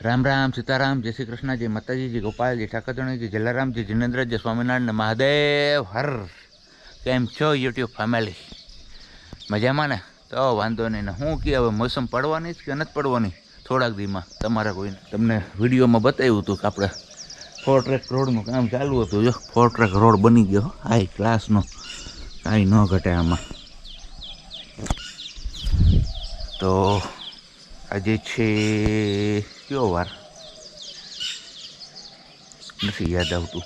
राम राम सीताराम जय श्री कृष्ण जय माताजी जय गोपाल जय ठाकरजण जय जलाराम जय जिनेन्द्र जय स्वामीनारायण महादेव हर केम छो यूट्यूब फैमिली मजा में ने तो वांधो नहीं ने हूँ कि हवे मौसम पड़वानी के नथी पड़वानी थोड़ाक दी में तमारा कोई तमने विडियो में बताव्युं हतुं के आपणे 4 ट्रेक रोडनुं काम चालू हतुं जो 4 ट्रेक रोड बनी गयो हाई क्लासनो कांई न घटे आमां तो આજે છે કયો વાર નથી યાદ આવતું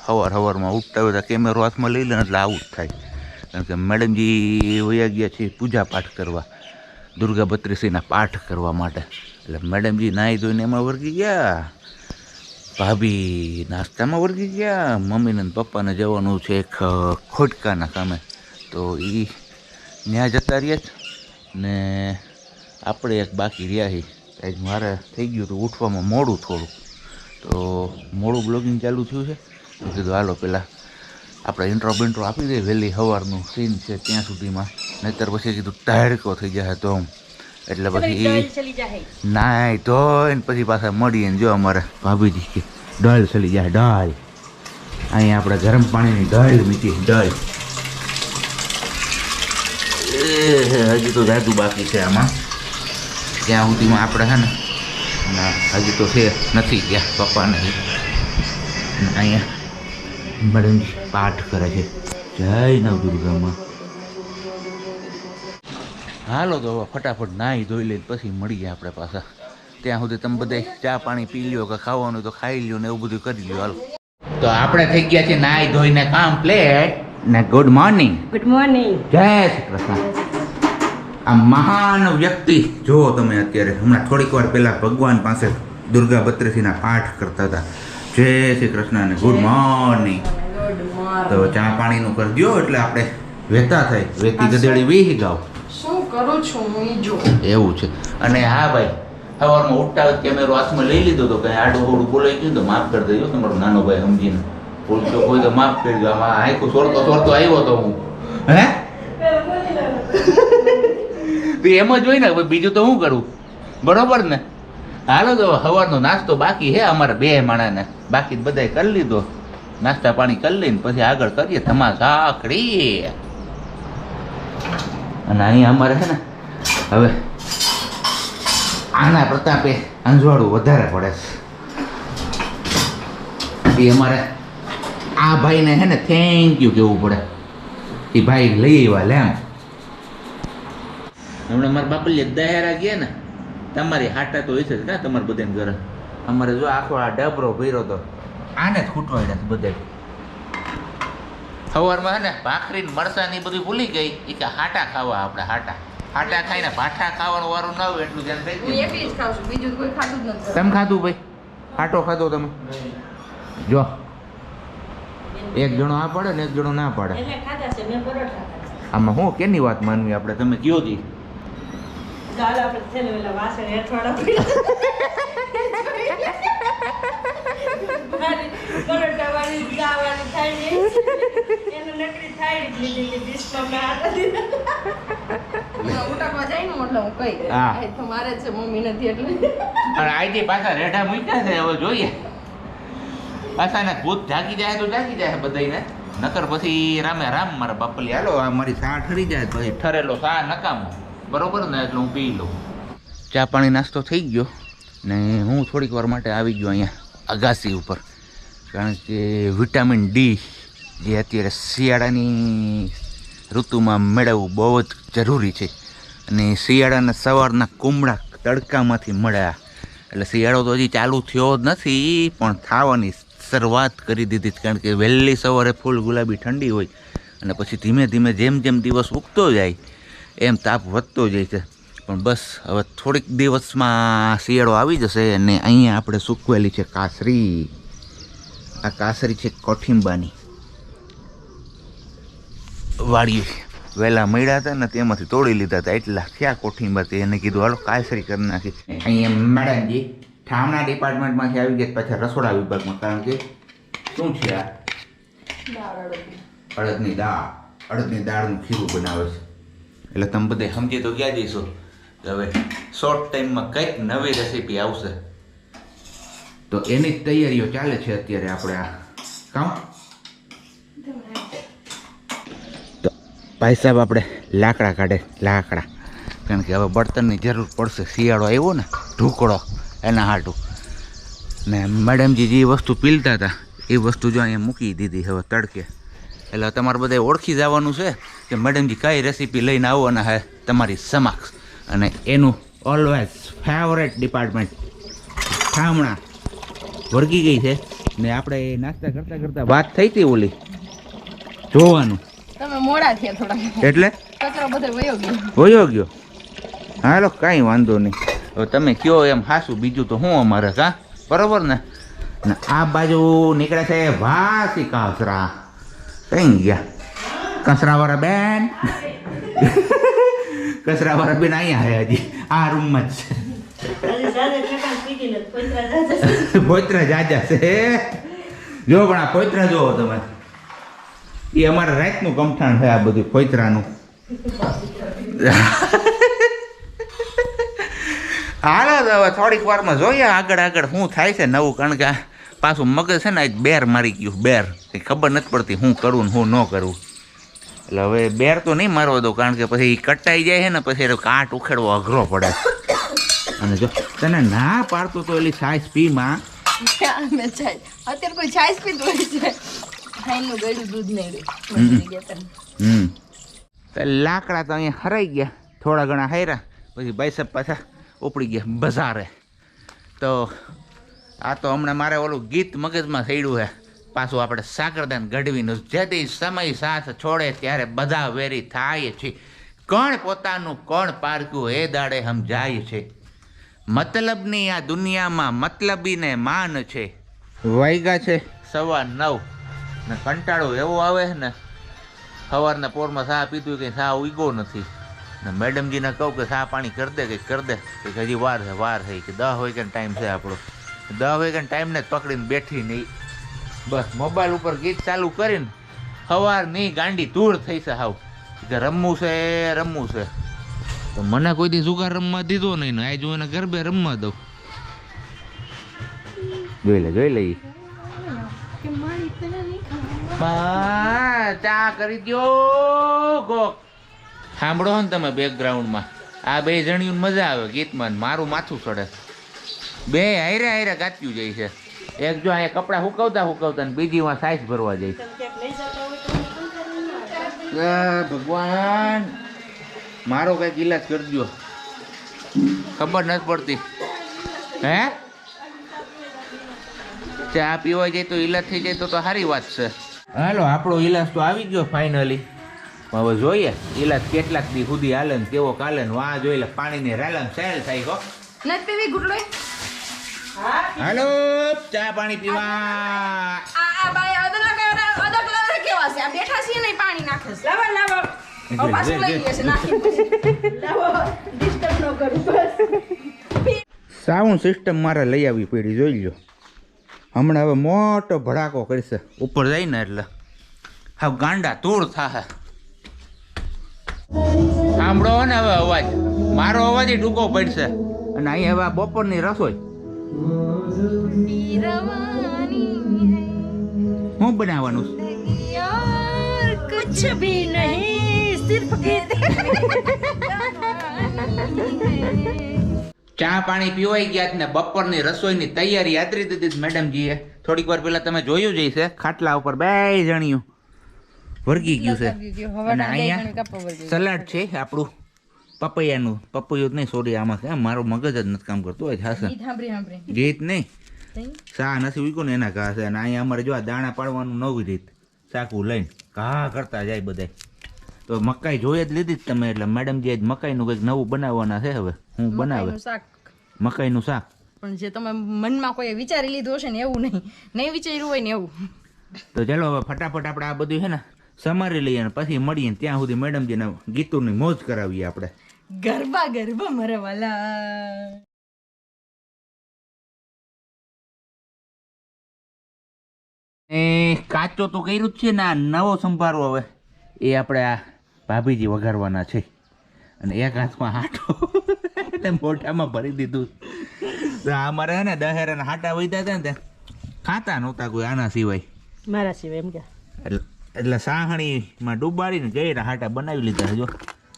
સવારમાં ઉઠતા હોય તો કેમેરો હાથમાં લઈ લે એટલે આવું જ થાય કારણ કે મેડમજી વયા ગયા છે પૂજા પાઠ કરવા દુર્ગા બત્રીસીના પાઠ કરવા માટે એટલે મેડમજી નાહી ધોઈને એમાં વળગી ગયા ભાભી નાસ્તામાં વળગી ગયા મમ્મીને પપ્પાને જવાનું છે એક ખોટકાના કામે તો એ ત્યાં જતા રહ્યા ને આપણે એક બાકી રહ્યા છીએ આજ મારે થઈ ગયું હતું ઉઠવામાં મોડું થોડું તો મોડું બ્લોગિંગ ચાલુ થયું છે તો કીધું હાલો પહેલાં આપણે ઇન્ટ્રો બિન્ટ્રો આપી દઈએ વહેલી સવારનું સીન છે ત્યાં સુધીમાં નહીંતર પછી કીધું ટાઢકો થઈ જાય તો એટલે પછી નાય ધોઈને પછી પાછા મળીએ ને જો અમારે ભાભીજી કે દાળ ચલી જાય દાળ અહીંયા આપણે ગરમ પાણીની દાળ મીઠી દાળ હજી તો જાદુ બાકી છે આમાં ત્યાં સુધીમાં આપણે છે ને હજી તો છે નથી ગયા પપ્પાને અહીંયા મેડમ પાઠ કરે છે જય નવદુર્ગામાં હાલો તો હવે ફટાફટ નાહી ધોઈ લઈને પછી મળીએ આપણે પાછા ત્યાં સુધી તમે બધા ચા પાણી પી લ્યો કે ખાવાનું તો ખાઈ લ્યો ને એવું બધું કરી લ્યો હાલો તો આપણે થઈ ગયા છે નાહી ધોઈને કમ્પ્લીટ ને ગુડ મોર્નિંગ જય શ્રી કૃષ્ણ આ મહાન વ્યક્તિ જો તમે અત્યારે હમણાં થોડીક વાર પહેલાં ભગવાન પાસે દુર્ગા બત્રીસીના પાઠ કરતા હતા જય શ્રી કૃષ્ણ અને ગુડ મોર્નિંગ તો ચા પાણીનું કરજો એટલે આપણે વહેતા થાય વેતી ગધેડી વીહી ગાવ શું કરું છું હું જો એવું છે અને હા ભાઈ સવારમાં ઉઠતા જ કેમેરો હાથમાં લઈ લીધો તો કંઈ આડું હોડું બોલાઈ ગયું તો માફ કરી દેજો તમારો નાનો ભાઈ સમજીને ભૂલતો કોઈ તો માફ કરજો આમાં આખું સોરતો આવ્યો તો હું હે એમ જ હોય ને બીજું તો શું કરું બરોબર ને હાલો તો સવારનો નાસ્તો બાકી છે અમારે બે માણાને બાકી બધાય કરી લીધો નાસ્તા પાણી કરી લઈને પછી આગળ કરીએ ધમાસાકડી અને અહીંયા અમારે છે ને હવે આના પ્રતાપે અંજવાળું વધારે પડે છે એ અમારે આ ભાઈને છે ને થેન્ક યુ કહેવું પડે એ ભાઈ લઈ આવ્યા લે એમ હમણાં મારા બાપલીએ દહેરા ગયા ને તમારી હાટા તો હશે જ ને તમારે બધાને ઘરે અમારે જો આખો આ ડબરો ભર્યો તો આને જ ખૂટવાડ્યા છે બધા સવારમાં ને ભાખરી મરસાની બધું ભૂલી ગઈ એ કે હાટા ખાવા આપણે હાટા ખાઈને ભાઠા ખાવાનું વારું ન હોય એટલું ધ્યાન રાખજો. હું એકલી જ ખાઉં છું બીજું કોઈ ખાતું જ નથી. તમે ખાધું ભાઈ હાટો ખાધો તમે જો એક જણો આ પાડે ને એક જણો ના પાડે આમાં હું કેની વાત માનવી આપણે તમે કયો જી દાલ આપણે થેલે વેલા વાસણ હેઠવાડા પડ્યા મારી પરોટાવાળી દાવાની થાળી એને નકરી થાળી લીધી કે ડિસ્કમાં મે આટા દીધા ઉટાકવા જાય ને એટલે હું કહી દે આ તો મારે છે મમ્મી નથી એટલે અને આઈથી પાછા રેઢા મૂક્યા છે હવે જોઈએ પાછા ને ભૂત જાગી જાય તો જાગી જાય બધાને નકર પછી રામે રામ મારા બાપલી હાલો આ મારી સા ઠરી જાય પછી ઠરેલો સા નકામો બરોબર ને એટલે હું પી લઉં ચા પાણી નાસ્તો થઈ ગયો ને હું થોડીક વાર માટે આવી ગયો અહીંયા અગાસી ઉપર કારણ કે વિટામિન ડી જે અત્યારે શિયાળાની ઋતુમાં મેળવવું બહુ જ જરૂરી છે અને શિયાળાના સવારના કુમળા તડકામાંથી મળ્યા એટલે શિયાળો તો હજી ચાલુ થયો જ નથી પણ થવાની શરૂઆત કરી દીધી કારણ કે વહેલી સવારે ફૂલ ગુલાબી ઠંડી હોય અને પછી ધીમે ધીમે જેમ જેમ દિવસ ઉગતો જાય એમ તાપ વધતો જાય છે પણ બસ હવે થોડીક દિવસમાં શિયાળો આવી જશે અને અહીંયા આપણે સૂકવેલી છે કાસરી આ કાસરી છે કોઠિંબાની વાડીએ વહેલા મળ્યા હતા ને તેમાંથી તોડી લીધા હતા એટલા થયા કોઠિંબા તે એને કીધું હાલો કાસરી કરી નાખી અહીંયા મેડમજી ઠામણા ડિપાર્ટમેન્ટમાંથી આવી ગયા પાછા રસોડા વિભાગમાં કારણ કે શું છે આ અડદની દાળનું ખીરું બનાવે છે એટલે તમે બધે સમજી તો ગયા જઈશો હવે શોર્ટ ટાઈમમાં કંઈક નવી રેસીપી આવશે તો એની જ તૈયારીઓ ચાલે છે અત્યારે આપણે આ કામ. તો ભાઈ સાહેબ આપણે લાકડા કાઢે લાકડા, કારણ કે હવે બળતણની જરૂર પડશે. શિયાળો આવ્યો ને ઢુકડો એના હાટું. ને મેડમજી જે વસ્તુ પીલતા હતા એ વસ્તુ જો અહીંયા મૂકી દીધી હવે તડકે. એટલે તમારે બધા ઓળખી જવાનું છે કે મેડમજી કઈ રેસીપી લઈને આવવાના છે તમારી સમક્ષ. અને એનું ઓલવેઝ ફેવરેટ ડિપાર્ટમેન્ટ ઠામણા વર્ગી ગઈ છે. ને આપણે નાસ્તા કરતાં કરતાં વાત થઈ હતી ઓલી જોવાનું. તમે મોડા થયા થોડા, એટલે કચરો બધો વયો ગયો. હાલો કાંઈ વાંધો નહીં. હવે તમે કયો એમ હાસું, બીજું તો શું અમારે કા બરોબર ને. ને આ બાજુ નીકળે છે વાસી કાસરા. કઈ ગયા કચરાવાળા બેન? કચરાવાળા બેન અહીંયા હે હજી આ રૂમમાં જ છે. પોતરા જાજા છે જો, પણ આ પોતરા જોવો તમે, એ અમારા રાતનું કમઠાણ છે આ બધું પોતરાનું. હાલો તો હવે થોડીક વારમાં જોઈએ આગળ આગળ શું થાય છે નવું. કારણ કે પાછું મગજ છે ને બેર મારી ગયું. બેર કંઈ ખબર નથી પડતી શું કરવું ને શું ન કરવું. એટલે હવે બેર તો નહીં મારવા દો, કારણ કે પછી કટાઈ જાય છે ને પછી કાંટ ઉખેડવો અઘરો પડે. અને જો તને ના પાડતો તો એલી છાશ પીમાં. અત્યારે કોઈ છાશ પીતું હોય છે, ખાઈનું ગળ્યું દૂધ નહીં. લાકડા તો અહીંયા હરાઈ ગયા, થોડા ઘણા હાર્યા, પછી ભાઈ સાહેબ પાછા ઉપડી ગયા બજારે. તો આ તો હમણાં મારે ઓલું ગીત મગજમાં થયું છે પાછું, આપણે સાકરદાન ગઢવીનું, જેથી સમય સાથ છોડે ત્યારે બધા વેરી થાય છે, કોણ પોતાનું કોણ પારકું એ દાડે સમજાય છે, મતલબની આ દુનિયામાં મતલબીને માન છે. વાગ્યા છે 9:15 ને કંટાળો એવો આવે છે ને, સવારના પોરમાં ચા પીધું કંઈ ચા ઉગ્યો નથી. ને મેડમજીને કહું કે ચા પાણી કરી દે, કંઈક કરી દે, કે હજી વાર છે કે 10 વાગ્યાનો ટાઈમ છે આપણો. 10 વાગ્યાના ટાઈમને જ પકડીને બેઠી નહીં, બસ મોબાઈલ ઉપર ગીત ચાલુ કરીને સવારની ગાંડી દૂર થઈ છે હાવ, કે રમવું છે. તો મને કોઈ દી જુગાર રમવા દીધો નહીં ને આજ હું એને ગરબે રમવા દઉં. જોઈ લે ચા કરી દો કોક. સાંભળો ને તમે બેકગ્રાઉન્ડમાં આ બે જણિયું મજા આવે ગીતમાં, મારું માથું ચડે. બે હારે ગાત્યું જાય છે. એક જો અહીંયા કપડાં હુકવતા ને બીજી માં સાઈઝ ભરવા જાય. ભગવાન મારો કઈક ઈલાજ કરજો, ખબર નથી પડતી. હે ચા પીવા જાય તો ઈલાજ થઈ જાય તો સારી વાત છે. હાલો આપણો ઈલાજ તો આવી ગયો ફાઇનલી. હવે જોઈએ ઈલાજ કેટલાક દી સુધી હાલે ને કેવો કાલે ને. વાહ જોઈ લે પાણીની રેલમ સેલ થઈ ગયો. નથી પીવી ગુટલો. હાલો ચા પાણી પીવા. આ બાય અદક કેવા છે, આ બેઠા છે ને પાણી નાખે છે. લાવો પાછું લઈ લે છે નાખી. લાવો ડિસ્ટર્બ ન કરું બસ. સાઉન્ડ સિસ્ટમ મારે લઈ આવી પડી, જોઈ લો. હમણાં હવે મોટો ભડાકો કરશે ઉપર જાય ને એટલે હવે ગાંડા તૂળ થાહે. સાંભળો ને હવે અવાજ, મારો અવાજ ટૂંકો પડશે. અને અહીં હવે બપોરની રસોઈ શું બનાવવાનું? कुछ भी नहीं, सिर्फ ચા પાણી પીવાઈ ગયા ને બપોરની રસોઈની તૈયારી આદરી દીધી મેડમજીએ. થોડીક વાર પહેલા તમે જોયું જ હશે ખાટલા ઉપર બે જણિયું વર્ગી ગયું છે. અને અહીંયા સલાડ છે આપણું પપૈયાનું. પપૈયું નહીં સોરી, આમાં છે મારું મગજ જ નથી કામ કરતું હોય. હાશે ગીત નહીં, ચા નથી ઉગ્યું ને એના ઘા છે. અને અહીંયા અમારે જો આ દાણા પાડવાનું નવી રીત, ચાકુ લઈને ઘા કરતા જાય બધા. તો મકાઈ જોઈએ જ લીધી જ તમે, એટલે મેડમજી આજ મકાઈનું કંઈક નવું બનાવવાના છે. હવે હું બનાવે મકાઈનું શાક. પણ જે તમે મનમાં કોઈ વિચારી લીધું હશે ને એવું નહીં વિચાર્યું હોય ને એવું. તો ચાલો હવે ફટાફટ આપણે આ બધું છે ને સમારી લઈએ અને પછી મળીએ. ત્યાં સુધી મેડમજીને ગીતોની મોજ કરાવીએ આપણે. ગરબા મારા વાલા. કાચો તો કર્યું જ છે ને, આ નવો સંભારો હવે એ આપણે આ ભાભીજી વઘારવાના છે. અને એક હાથમાં હાથો એટલે મોઢામાં ભરી દીધું. તો અમારે હે ને દહેરાના હાટા વૈધા હતા ને ત્યાં ખાતા નહોતા કોઈ આના સિવાય. મારા સિવાય એમ કે એટલે સાહણીમાં ડૂબાડીને ગયરા હાટા બનાવી લીધા. જો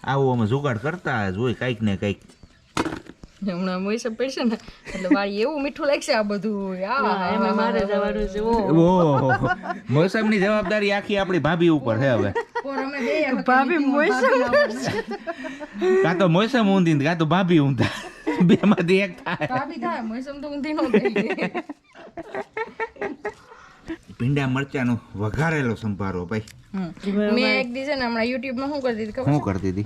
આવું અમે જુગાડ કરતા જ હોય કંઈક ને કંઈક. હમણાં મોઈસે પડશે ને એટલે વાળી એવું મીઠું લાગશે આ બધું. એમાં મારે જવાનું છે. ઓહો, મોસમની જવાબદારી આખી આપણી ભાભી ઉપર છે હવે. ભાભી મોઈસમ કાં તો મોસમ ઊંધી કાં તો ભાભી ઊંધા, બે માંથી એક થાય. ભાભી થાય, મોઈસમ તો ઊંધી નો થાય. ભીંડા મરચાનો વઘારેલો સંભારો ભાઈ. મેં એક દિવસે ને હમણાં YouTube માં શું કરતી હતી ખબર? શું કરતી હતી?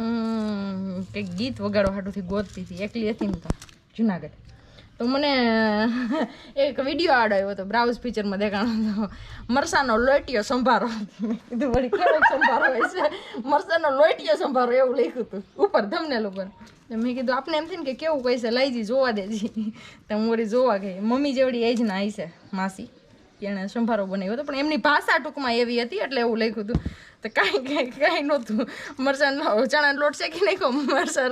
એક ગીત વગાડવા હાટુથી ગોતતી હતી, એકલી હતી ને તો જુનાગઢ. તો મને એક વિડીયો આડ આવ્યો હતો, બ્રાઉઝ ફીચરમાં દેખાણો હતો, મરસાનો લોટિયો સંભારો. મેં કીધું વળી કેવો સંભારો હોય છે, મરસાનો લોટિયો સંભારો એવું લખ્યું હતું ઉપર થંબનેલ ઉપર. મેં કીધું આપણે એમ થઈને કે કેવું કહે છે, લઈ જી જોવા દેજી. તો હું વળી જોવા ગઈ. મમ્મી જેવડી એજ ના આવી છે માસી, એણે સંભારો બનાવ્યો હતો, પણ એમની ભાષા ટૂંકમાં એવી હતી એટલે એવું લખ્યું હતું. તો કાંઈ નહોતું. મરચાંનો ચણાનો લોટ શેકી નાખ્યો, મરચાં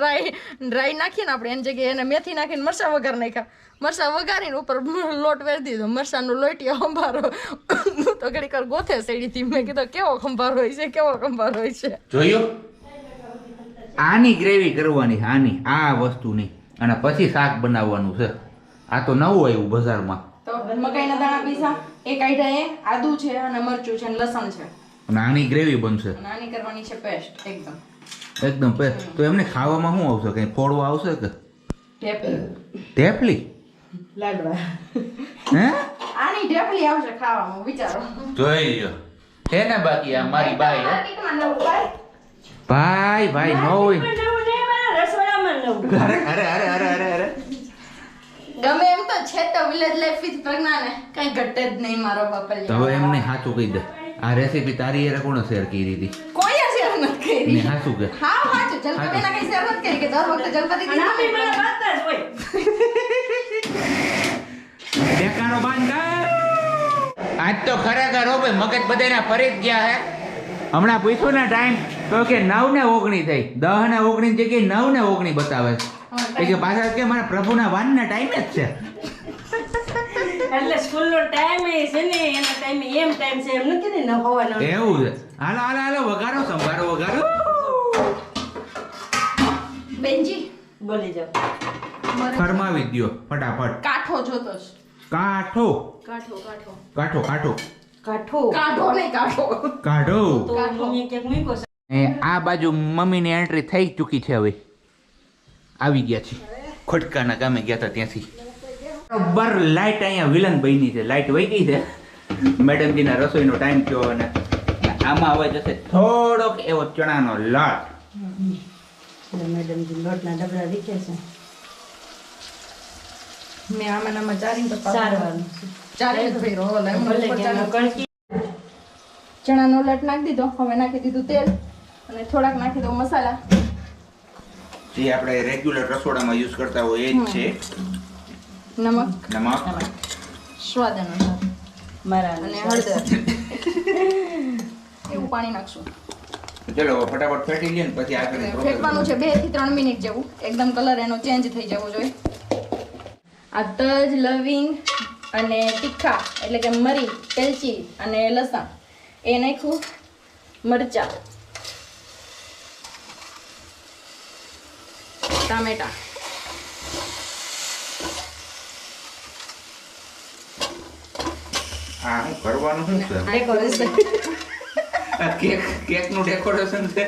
રાઈ નાખીને આપણે એની જગ્યાએ એને મેથી નાખીને મરચાં વઘાર નાખ્યા. મરચાં વઘારીને ઉપર લોટ વેરી દીધો, મરચાંનો લોટિયો સંભારો. તો ઘડીક વાર ગોથે સેડીથી. મેં કીધું કેવો સંભારો હોય છે, કેવો સંભારો હોય છે. જોયું? આની ગ્રેવી કરવાની, આની આ વસ્તુની, અને પછી શાક બનાવવાનું છે. આ તો નવું આવ્યું બજારમાં. તો મકાઈના દાણા પીસા, એક આઈડા એ આદુ છે અને મરચું છે અને લસણ છે. અને આની ગ્રેવી બનશે. અને આની કરવાની છે પેસ્ટ એકદમ પેસ્ટ. તો એમને ખાવામાં શું આવશે? કઈ ફોડવા આવશે કે ઢેપલી? લાડવા. હે? આની ઢેપલી આવશે ખાવામાં, વિચારો. જોઈ લ્યો. હે ને બાકી આ મારી બાઈ. ભાઈ નો હોય. અરે ગમે એમ તો છે તો વિલેજ લાઈફ વિથ પ્રજ્ઞા ને કઈ ઘટે જ નહીં મારો બાપા. તો હવે એમને સાચું કહી દે, આ રેસીપી તારી એ કોણે શેર કરી હતી? કોઈ શેર નથી કરી. ને સાચું કે હા સાચું. જલપતિના કઈ શેર નથી કરી કે દર વખતે જલપતિ નામી મને વાતતા જ હોય. દેખાનો બાંધા. આજ તો ખરેખર હો ભાઈ મગજ બધાના ફરી જ ગયા હે. હમણાં પૂછ્યું ને ટાઈમ તો કે 9 ને 19 થઈ, 10 ને 19 જગ્યાએ 9 ને 19 બતાવે છે. કે પાછા કે મારા પ્રભુના વાનના ટાઈમ જ છે. એટલે સ્કૂલનો ટાઈમ છે ને, એનો ટાઈમ એમ ટાઈમ છે, એમ નથી ને હોવાનો. એવું છે. હાલો વઘારો સંભારો વઘારો. બેનજી બોલી જાઓ. ફરમાવી દ્યો ફટાફટ. કાઠો જોતો છે. કાઠો કાઠો કાઠો કાઠો કાઠો કાઢો નહીં કાઢો. કાઢો. તો મમ્મીએ ક્યાંક મૂક્યો છે. આ બાજુ મમ્મીની એન્ટ્રી થઈ ચૂકી છે. હવે આવી ગયા છે ખોટકાના ગામે ગયા હતા ત્યાંથી. બરાબર લાઈટ અહીંયા વિલન બની છે. લાઈટ વહી ગઈ છે. મેડમજીના રસોઈનો ટાઈમ થયો અને આમાં હવે જશે થોડોક એવો ચણાનો લોટ. મેડમજી લોટના ડબરા રીખે છે. મેં આમાં ચારીને તો સારવાનું ચારી જ ભર્યો. ભલે કેનો કણકી. ચણાનો લોટ નાખી દીધો. હવે નાખી દીધું તેલ અને થોડાક નાખી દો મસાલા, જે આપણે રેગ્યુલર રસોડામાં યુઝ કરતા હોય એ જ છે. નમક સ્વાદ અનુસાર મારા અને હળદર. એવું પાણી નાખશું. ચલો ફટાફટ ફેટી લઈએ ને પછી આગળ ફેટવાનું છે 2 થી 3 મિનિટ જેવું. એકદમ કલર એનો ચેન્જ થઈ જવો જોઈએ. આ તજ, લવિંગ અને તીખા એટલે કે મરી, એલચી અને લસણ એ નાખ્યું. મરચા, ટામેટા, આ હું કરવાનું શું છે? ડેકોરેશન. આ કેક નું ડેકોરેશન છે.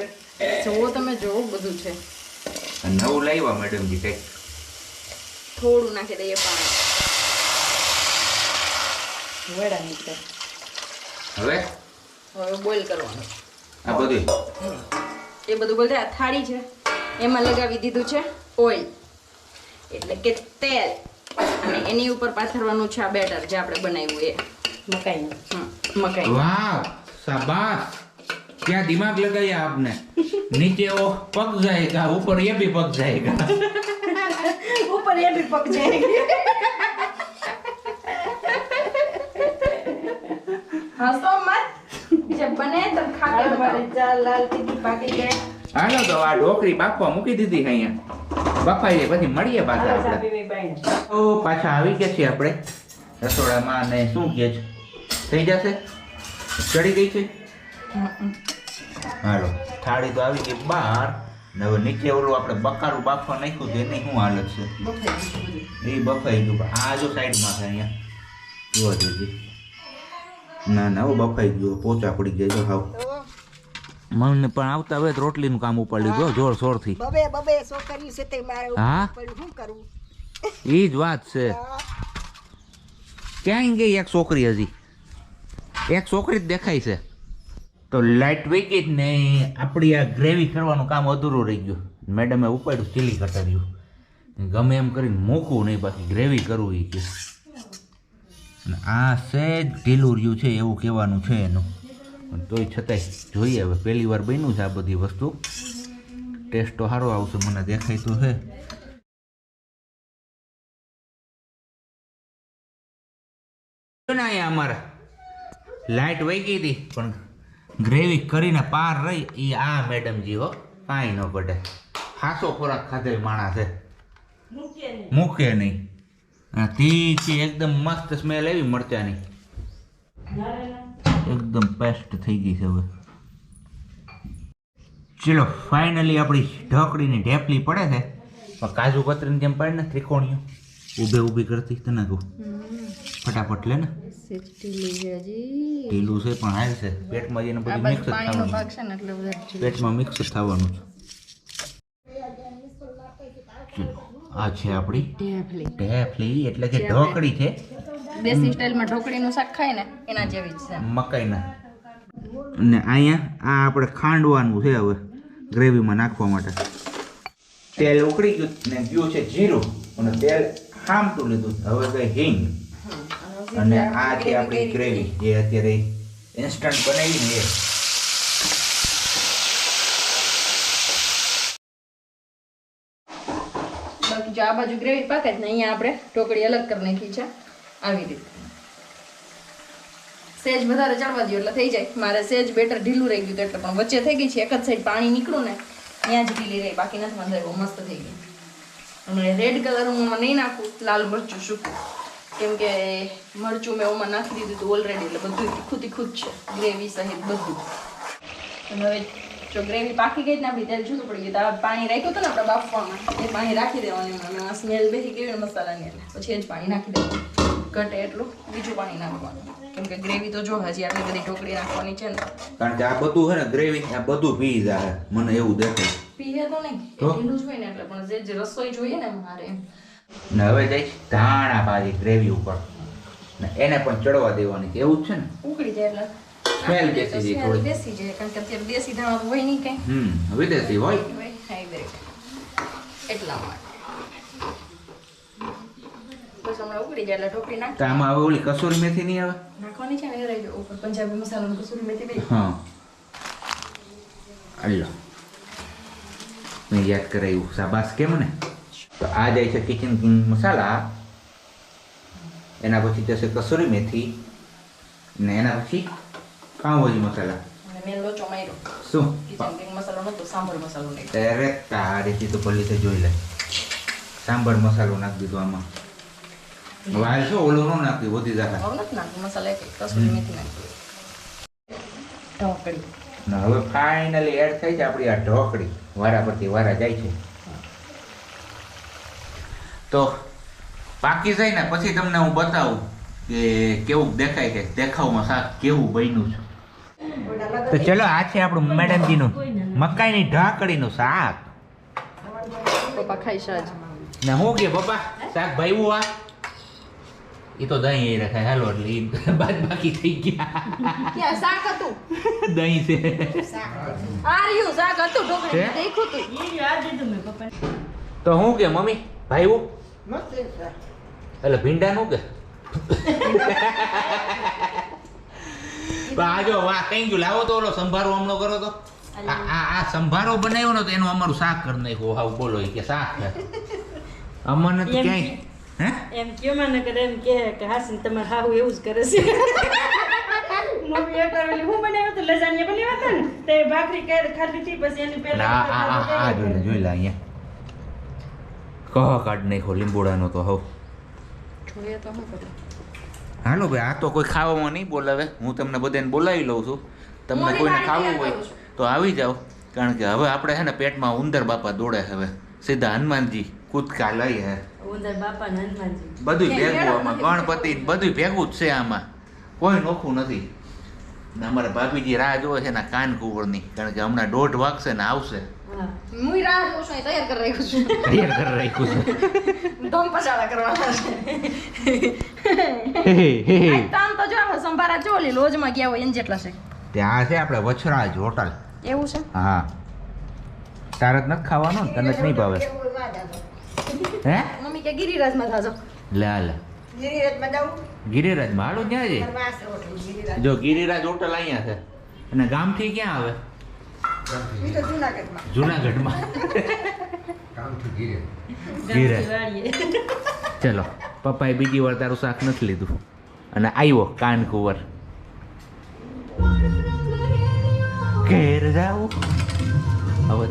જોવો તમે, જોવો બધું છે. નવું લાવ્યા મેડમજી કંઈક. થોડું નાખી દઈએ પાણી. વડા નીકળે. હવે બોઇલ કરવાનું. આ બધું એ બધું બોલ. આ થાળી છે એમાં લગાવી દીધું છે ઓઇલ એટલે કે તેલ, અને એની ઉપર પાથરવાનું છે આ બેટર જે આપણે બનાવ્યું એ મકાઈનું. મકાઈ. વાહ શાબાશ, क्या दिमाग लगाया आपने. नीचे वो पक जाएगा, ऊपर ये भी पक जाएगा. ऊपर ये भी पक जाएगी. હસો મત. જબ બને તબ ખા કે हमारे चार लाल टिकी पाकी गए. હાલો તો આ ઢોકળી બાફવા મૂકી દીધી અહીંયા. બફાઈ જાય પછી મળીએ પાછા હાલો, ચા આપણે. પીવી બાઈને. તો પાછા આવી ગયા છીએ આપણે રસોડામાં. અને શું કહે છે, થઈ જશે? ચડી ગઈ છે? હાલો, થાળી તો આવી ગઈ બહાર. ને હવે નીચે ઓલું આપણે બકારું બાફવા નાખ્યું તો એની શું હાલત છે? એ બફાઈ ગયું. આ જો સાઈડમાં છે અહીંયા જોવા જોઈએ. ના ના, હવે બફાઈ ગયું, પોચા પડી ગયા જો હાવ. મને પણ આવતા હવે રોટલીનું કામ ઉપાડ્યું જો જોરશોરથી. બબે છોકરી છે તે મારે હા? શું કરવું? એ જ વાત છે. ક્યાં ગઈ એક છોકરી? હજી એક છોકરી જ દેખાય છે. તો લાઈટ વહી ગઈ જ ને આપણી આ ગ્રેવી કરવાનું કામ અધૂરું રહી ગયું. મેડમે ઉપાડ્યું ચીલી કટર્યું. ગમે એમ કરીને મૂકવું નહીં, બાકી ગ્રેવી કરવું એ કે. અને આ સહેજ ઢીલું રહ્યું છે એવું કહેવાનું છે એનું. પણ તોય છતાંય જોઈએ હવે, પહેલી વાર બન્યું છે આ બધી વસ્તુ. ટેસ્ટ તો સારો આવશે મને દેખાય તો છે. અહીંયા અમારા લાઈટ વહી ગઈ હતી પણ ગ્રેવી કરીને પાર રહી. એ આ મેડમજી હો, કાંઈ ન ઘટે. ખાસો ખોરાક ખાધેલ માણસ છે, મૂકે નહીં. તીખી એકદમ મસ્ત સ્મેલ એવી મરચાની, એકદમ પેસ્ટ થઈ ગઈ છે હવે. ચલો ફાઇનલી આપણી ઢોકળીની ઢેપલી પડે છે. પણ કાજુ કતરીની જેમ પડે ને ત્રિકોણીઓ ઊભી કરતી તને કહું, ફટાફટ લે ને. ઢીલું છે પણ હાલ છે. પેટમાં જઈને બધું મિક્સ જ થવાનું. પેટમાં મિક્સ જ થવાનું છે. આ છે આપણી ઢેફલી, એટલે કે ઢોકળી છે. દેશી સ્ટાઇલમાં ઢોકળીનું શાક ખાય ને એના જેવી જ છે. મકાઈના. અને અહીંયા આ આપણે ખાંડવાનું છે હવે ગ્રેવીમાં નાખવા માટે. તેલ ઉકળી ગયું ને ગયું છે જીરું, અને તેલ ખામતું લીધું. હવે કઈ હિંગ. અને આ છે આપણી ગ્રેવી જે અત્યારે ઇન્સ્ટન્ટ બનાવી ને એ. બાકી જો આ બાજુ ગ્રેવી પાકે ને અહીંયા આપણે ઢોકળી અલગ કરી નાખી છે આવી રીતે. સેજ વધારે ચડવા દો એટલે થઈ જાય. મારે સેજ બેટર ઢીલું રહી ગયું એટલે પણ વચ્ચે થઈ ગઈ છે. એક જ સાઈડ પાણી નીકળું ને ત્યાં જ ઢીલી રહી, બાકી નથી બંધાય. મસ્ત થઈ ગઈ. અને રેડ કલર હું નહીં નાખું, લાલ મરચું સૂકું, કેમ કે મરચું મેં ઓમાં નાખી દીધું હતું ઓલરેડી, એટલે બધું તીખું તીખું જ છે ગ્રેવી સહિત બધું. અને હવે જો ગ્રેવી પાકી ગઈ ને આપણી તેલ જુદું પડી ગયું. તો આ પાણી રાખ્યું હતું ને આપણે બાફવામાં, એ પાણી રાખી દેવાનું. અને આ સ્મેલ બેસી ગઈ ને મસાલાની, એટલે પછી એ જ પાણી નાખી દેવાનું. ઘટે એટલું બીજું પાણી નાખવાનું, કેમ કે ગ્રેવી તો જો હજી આટલી બધી ઢોકળી નાખવાની છે ને. કારણ કે આ બધું છે ને ગ્રેવી આ બધું પી જાય મને એવું દેખાય. પીએ તો નહીં, ઢીલું જ હોય ને એટલે, પણ જે રસોઈ જોઈએ ને મારે એમ. ને હવે જઈશ ધાણા ભાજી ગ્રેવી ઉપર, ને એને પણ ચડવા દેવાની. એવું જ છે ને, ઉકળી જાય એટલે સ્મેલ બેસી જાય થોડી. બેસી જાય, કારણ કે અત્યારે દેશી ધાણા હોય નહીં કઈ, વિદેશી હોય હાઇબ્રિડ, એટલા માટે. બસ હમણાં ઉકળી જાય એટલે ઢોકળી નાખી. તો આમાં હવે ઓલી કસૂરી મેથી નહીં આવે નાખવાની છે ને, એ રહી ઉપર પંજાબી મસાલો કસૂરી મેથી બે. હા અલ્લો મેં યાદ કરાવ્યું, શાબાશ કેમ ને. તો આ જાય છે કિચન કિંગ મસાલા, એના પછી જશે કસૂરી મેથી, ને એના પછી પાઉંભાજી મસાલા. અને મેં લોચો માર્યો. શું કિચન કિંગ મસાલો નતો, સાંભર મસાલો નાખ્યો. ત્યારે તારીથી તો ભલી તો જોઈ લે. સાંભર મસાલો નાખી દીધો આમાં. વાલ શું ઓલું ન નાખ્યું, વધી જાય. હવે નથી નાખ્યું મસાલા, એક કસૂરી મેથી નાખ્યું. ઢોકળી ને હવે ફાઇનલી એડ થઈ છે આપણી આ ઢોકળી. વારા પરથી વારા જાય છે. તો પાકી જાય ને પછી તમને હું બતાવું કે કેવું દેખાય છે, દેખાવમાં શાક કેવું બન્યું છે. તો ચલો આ છે આપણું મેડમજીનું મકાઈની ઢોકળીનું શાક. પપ્પા ખાઈ શાજ ને હું કે પપ્પા શાક ભાઈવું આ? એ તો દહીં એ રખાય હાલો, એટલે એ બાદ બાકી થઈ ગયા. ક્યાં શાક હતું? દહીં છે. આર્યું શાક હતું, ઢોકળી દેખ્યું હતું. ઈ આ દીધું મેં પપ્પાને. તો હું કે મમ્મી ભાઈવું એટલે ભીંડાનું કે આ જો વાહ કઈ ગયું. લાવો તો ઓલો સંભારો હમણો કરો તો. આ સંભારો બનાવ્યો ને તો એનું અમારું શાક કરી નાખ્યું. હાવ બોલો કે શાક છે અમને તો ક્યાંય હે એમ કયો મને કરે એમ કે હાસી તમારે હાહુ એવું જ કરે છે. મમ્મી એક વાર ઓલી હું બનાવ્યું હતું લજાનિયા બનાવ્યા હતા ને તે ભાખરી ખાધી હતી, પછી એની પહેલા આ જોઈ લે અહીંયા કહો કાઢ નાખો લીંબોડાનો તો હવ જોઈએ તો શું કરું હાલો ભાઈ આ તો કોઈ ખાવામાં નહીં બોલાવે હું તમને બધાને બોલાવી લઉં છું તમને કોઈને ખાવું હોય તો આવી જાઓ કારણ કે હવે આપણે છે ને પેટમાં ઉંદર બાપા દોડે હવે સીધા હનુમાનજી કૂદકા લઈ હે ઉંદર બાપા ને હનુમાનજી બધું ભેગું આમાં ગણપતિ બધું ભેગું જ છે આમાં કોઈ નોખું નથી ને અમારા ભાભીજી રાહ જોવે છે ને કાન કુંવરની કારણ કે હમણાં 1:30 વાગશે ને આવશે હા હું રાહ જોઉં છું તૈયાર કરી રાખ્યું છું તૈયાર કરી રાખ્યું છે ધમ પછાડા કરવાના છે તામ તો જો સંભારા ચોલી લોજમાં ગયા હોય એને જેટલા છે ત્યાં છે આપણે વછરાજ હોટલ એવું છે હા તારે જ નથી ખાવાનું ને તને જ નહીં ભાવે હે મમ્મી કે ગિરિરાજમાં જાજો લે લે ગિરિરાજમાં જાઉં ગિરિરાજમાં હાલો ક્યાં છે વાસ હોટલ ગિરિરાજ જો ગિરિરાજ હોટલ અહીંયા છે અને ગામથી ક્યાં આવે ઈ તો જુનાગઢમાં જુનાગઢમાં ગામથી વાળીએ ચલો પપ્પાએ બીજી વાર તારું શાક નથી લીધું અને આવ્યો કાન કુંવર ઘેર જાવું હવે